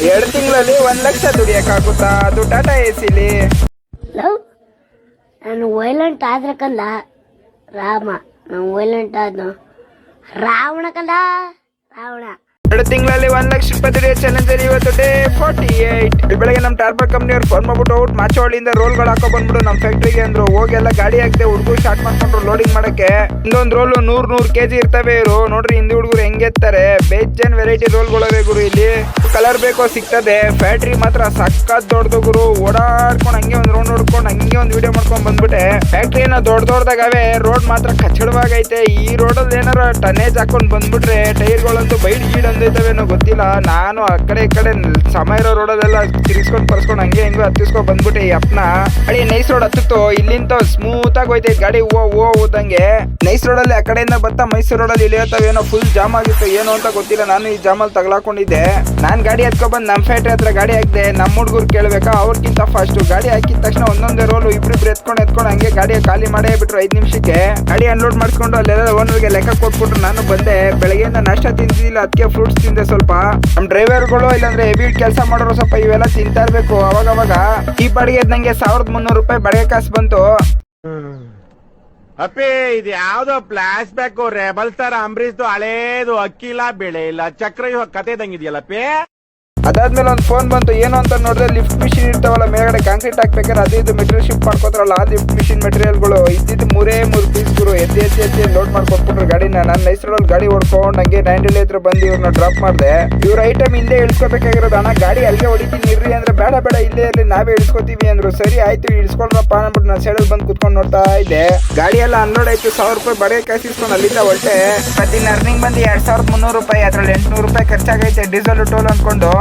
2 ತಿಂಗಳಲ್ಲಿ 1 ಲಕ್ಷ ದುಡಿಯಕ್ಕಾಗುತ್ತಾ ಅದು ಟಾಟಾ ಎಸಿಲಿ? ಲವ್ ನಾನು ವೈಲೆಂಟ್ ಆದ್ರೆ ಕಂದ ರಾಮ, ನಾನು ವೈಲೆಂಟ್ ಆದ್ನು ರಾವಣ ಕಂದ ರಾವಣ. 2 ತಿಂಗಳಲ್ಲಿ 1 ಲಕ್ಷ ರೂಪಾಯಿ ದುಡಿಯೋ ಚಾಲೆಂಜರ್ ಇವತ್ತು ಡೇ 48. ಇಲ್ಲಿ ಬೆಳಗ್ಗೆ ನಮ್ಮ ಟಾರ್ಪರ್ ಕಂಪ್ನಿಯವ್ರು ಫೋನ್ ಮಾಡ್ಬಿಟ್ಟು ಔಟ್ ಮಾಚೋಳಿಯಿಂದ ರೋಲ್ಗಳು ಹಾಕೋ ಬಂದ್ಬಿಡು ನಮ್ಮ ಫ್ಯಾಕ್ಟ್ರಿಗೆ ಅಂದ್ರು. ಹೋಗಿ ಎಲ್ಲ ಗಾಡಿ ಹಾಕಿದೆ, ಹುಡುಗರು ಸ್ಟಾರ್ಟ್ ಮಾಡ್ಕೊಂಡ್ರು ಲೋಡಿಂಗ್ ಮಾಡಕ್ಕೆ. ಇನ್ನೊಂದು ರೋಲು 100 kg ಇರ್ತವೆ ಇವರು. ನೋಡ್ರಿ ಹಿಂದಿ ಹುಡುಗರು ಹೆಂಗೆತ್ತಾರೆ, ಬೇಜನ್ ವೆರೈಟಿ ರೋಲ್ಗಳವೆ ಗುರು. ಇಲ್ಲಿ ಕಲರ್ ಬೇಕೋ ಸಿಗ್ತದೆ. ಫ್ಯಾಕ್ಟ್ರಿ ಮಾತ್ರ ಸಕ್ಕತ್ ದೊಡ್ಡದು ಗುರು. ಓಡಾಡ್ಕೊಂಡು ಹಂಗೆ ಒಂದು ರೌಂಡ್ ಹೊಡ್ಕೊಂಡು ಹಂಗೆ ಒಂದು ವಿಡಿಯೋ ಮಾಡ್ಕೊಂಡ್ ಬಂದ್ಬಿಟ್ಟೆ. ಫ್ಯಾಕ್ಟ್ರಿ ಏನೋ ದೊಡ್ಡದಾಗವೆ, ರೋಡ್ ಮಾತ್ರ ಕಚ್ಚಡವಾಗೈತೆ. ಈ ರೋಡಲ್ಲಿ ಏನಾರ ಟನೇಜ್ ಹಾಕೊಂಡ್ ಬಂದ್ಬಿಟ್ರೆ ಟೈರ್ಗಳಂತೂ ಬೈಡ್ ಗೀಡ್ ಅಂದೈತವೇನೋ ಗೊತ್ತಿಲ್ಲ. ನಾನು ಆ ಕಡೆ ಈ ಕಡೆ ಸಮಯ ಇರೋ ರೋಡಲ್ಲೆಲ್ಲ ತಿರ್ಸ್ಕೊಂಡ್ ಪರ್ಸ್ಕೊಂಡು ಹಂಗೆ ಹೆಂಗೋ ಹತ್ತಿಸ್ಕೊಂಡ್ ಬಂದ್ಬಿಟ್ಟೆ. ಈ ಅಪ್ನ ಅಡಿ ನೈಸ್ ರೋಡ್ ಹತ್ತಿತ್ತು. ಇಲ್ಲಿಂದ ಸ್ಮೂತ್ ಆಗಿ ಹೋಯ್ತೈತೆ ಗಾಡಿ ಓದಂಗೆ. ನೈಸ್ ರೋಡಲ್ಲಿ ಆ ಕಡೆಯಿಂದ ಬತ್ತಾ ಮೈಸೂರು ರೋಡಲ್ಲಿ ಇಳಿಯತ್ತವೇನೋ ಫುಲ್ ಜಾಮ್ ಆಗಿತ್ತು. ಏನು ಅಂತ ಗೊತ್ತಿಲ್ಲ. ನಾನು ಈ ಜಾಮಲ್ಲಿ ತಗ್ಲಾಕೊಂಡಿದ್ದೆ. ನಾನ್ ಗಾಡಿ ಹತ್ಕೊಂಡ್ ಬಂದ್ ನಮ್ಮ ಫ್ಯಾಕ್ಟ್ರಿ ಹತ್ರ ಗಾಡಿ ಹಾಕಿದೆ. ನಮ್ಮ ಹುಡುಗರು ಕೇಳ್ಬೇಕಾ, ಅವ್ರಕ್ಕಿಂತ ಫಾಸ್ಟ್ ಗಾಡಿ ಹಾಕಿದ ತಕ್ಷಣ ಒಂದೊಂದೇ ರೋಲು ಇಬ್ರು ಎತ್ಕೊಂಡು ಹಂಗೆ ಗಾಡಿ ಖಾಲಿ ಮಾಡೇ ಬಿಟ್ರು 5 ನಿಮಿಷಕ್ಕೆ. ಗಾಡಿ ಅನ್ಲೋಡ್ ಮಾಡ್ಕೊಂಡು ಅಲ್ಲೆಲ್ಲ ಓನರ್ಗೆ ಲೆಕ್ಕ ಕೊಟ್ಬಿಟ್ರು. ನಾನು ಬಂದೆ. ಬೆಳಗ್ಗೆಯಿಂದ ನಾಷ್ಟ ತಿಂದಿಲ್ಲ, ಅದಕ್ಕೆ ಫ್ರೂಟ್ಸ್ ತಿಂದೆ ಸ್ವಲ್ಪ. ನಮ್ ಡ್ರೈವರ್ಗಳು ಇಲ್ಲಾಂದ್ರೆ ಹೆವಿ ಕೆಲಸ ಮಾಡೋರು ಸ್ವಲ್ಪ ಇವೆಲ್ಲ ತಿಂತಾ ಇರ್ಬೇಕು ಅವಾಗ. ಈ ಬಾಡಿಗೆ ನಂಗೆ 1300 ರೂಪಾಯಿ ಬಾಡಿಗೆ ಕಾಸು ಬಂತು. ಅಪ್ಪಿ ಇದು ಯಾವ್ದೋ flash back rebel star Ambareesh ಹಳೇದು ಅಕ್ಕಿ ಇಲ್ಲ ಬೆಳೆ ಇಲ್ಲ ಚಕ್ರ ಇವಾಗ ಕತೆ ಇದಂಗಿದೆಯಲ್ಲಪ್ಪಿ. ಅದಾದ್ಮೇಲೆ ಒಂದು ಫೋನ್ ಬಂತು. ಏನು ಅಂತ ನೋಡಿದ್ರೆ ಲಿಫ್ಟ್ ಮಿಷಿನ್ ಇರ್ತಾವಲ್ಲ ಮೇಲ್ಗಡೆ ಕಾಂಕ್ರೀಟ್ ಹಾಕ್ಬೇಕಾದ್ರೆ ಅದು ಇದು ಮೆಟೀರಿಯಲ್ ಶಿಫ್ಟ್ ಮಾಡ್ಕೋತಾರಲ್ಲ ಆ ಲಿಫ್ಟ್ ಮಿಷಿನ್ ಮೆಟೀರಿಯಲ್ಗಳು ಇದ್ದಿದ್ದು 3 ಪೀಸ್ ಗುರು. ಎತ್ತಿ ಲೋಡ್ ಮಾಡ್ಕೊಟ್ಬಿಟ್ರು ಗಾಡಿನ. ನಾನು ನೈಸ್ ರೋಡಲ್ಲಿ ಗಾಡಿ ಹೊಡ್ಕೊಂಡು ಹಂಗೆ 9 ಹತ್ರ ಬಂದು ಇವ್ರನ್ನ ಡ್ರಾಪ್ ಮಾಡಿದೆ. ಇವ್ರ ಐಟಮ್ ಹಿಂದೆ ಇಳಿಸ್ಕೋಬೇಕಾಗಿರೋದು. ಅಣ್ಣ ಗಾಡಿ ಅಲ್ಲಿಗೆ ಹೊಡಿತೀನಿ ಇರ್ರಿ ಅಂದ್ರೆ ಬೇಡ ಇಲ್ಲೇ ಇರ್ಲಿ ನಾವೇ ಇಳಿಸ್ಕೋತೀವಿ ಅಂದ್ರು. ಸರಿ ಆಯ್ತು ಇಳಿಸ್ಕೊಳ್ರಪ್ಪ ಅಂದ್ಬಿಟ್ಟು ನಾನು ಸೈಡಲ್ಲಿ ಬಂದು ಕುತ್ಕೊಂಡು ನೋಡ್ತಾ ಇದ್ದೆ. ಗಾಡಿ ಎಲ್ಲ ಅನ್ಲೋಡ್ ಆಯ್ತು. 1000 ರೂಪಾಯಿ ಬಾಡಿಗೆ ಕಾಸು ಇಸ್ಕೊಂಡು ಅಲ್ಲಿಂದ ಹೊರಟೆ. ಪ್ರತಿ ಅರ್ನಿಂಗ್ ಬಂದು 2300 ರೂಪಾಯಿ. ಅದ್ರಲ್ಲಿ 800 ರೂಪಾಯಿ ಖರ್ಚಾಗೈತೆ ಡೀಸೆಲ್ ಟೋಲ್ ಅಂದ್ಕೊಂಡು.